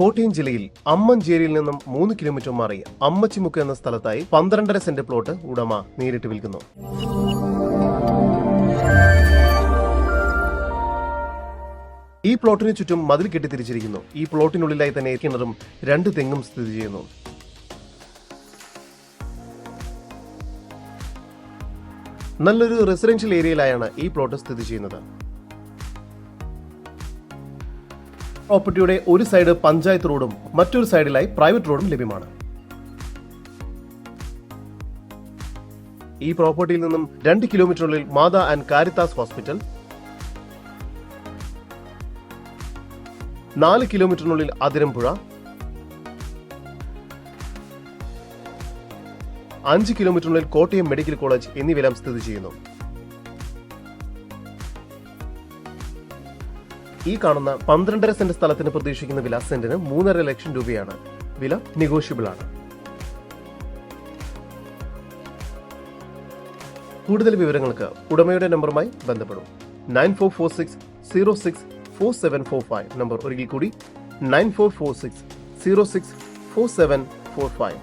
കോട്ടയം ജില്ലയിൽ അമ്മഞ്ചേരിയിൽ നിന്നും 3 കിലോമീറ്റർ മാറി അമ്മച്ചിമുക്ക് എന്ന സ്ഥലത്തായി 12.5 സെന്റ് പ്ലോട്ട് ഉടമ നേരിട്ട് വിൽക്കുന്നു. ഈ പ്ലോട്ടിന് ചുറ്റും മതിൽ കെട്ടി തിരിച്ചിരിക്കുന്നു. ഈ പ്ലോട്ടിനുള്ളിലായി തന്നെ കിണറും 2 തെങ്ങും സ്ഥിതി ചെയ്യുന്നു. നല്ലൊരു റെസിഡൻഷ്യൽ ഏരിയയിലായാണ് ഈ പ്ലോട്ട് സ്ഥിതി ചെയ്യുന്നത്. പ്രോപ്പർട്ടിയുടെ ഒരു സൈഡ് പഞ്ചായത്ത് റോഡും മറ്റൊരു സൈഡിലായി പ്രൈവറ്റ് റോഡും ലഭ്യമാണ്. ഈ പ്രോപ്പർട്ടിയിൽ നിന്നും 2 കിലോമീറ്ററിനുള്ളിൽ മാതാ ആൻഡ് കാരിത്താസ് ഹോസ്പിറ്റൽ, 4 കിലോമീറ്ററിനുള്ളിൽ അതിരമ്പുഴ, 5 കിലോമീറ്ററിനുള്ളിൽ കോട്ടയം മെഡിക്കൽ കോളേജ് എന്നിവയെല്ലാം സ്ഥിതി ചെയ്യുന്നു. ഈ കാണുന്ന 12.5 സെന്റ് സ്ഥലത്തിന് പ്രതീക്ഷിക്കുന്ന വില സെന്റിന് 3.5 ലക്ഷം രൂപയാണ്. വില നെഗോഷ്യബിൾ ആണ്. കൂടുതൽ വിവരങ്ങൾക്ക് ഉടമയുടെ നമ്പറുമായി ബന്ധപ്പെടും. 9446064745 നമ്പർ ഒരിക്കൽ കൂടി 9446064745.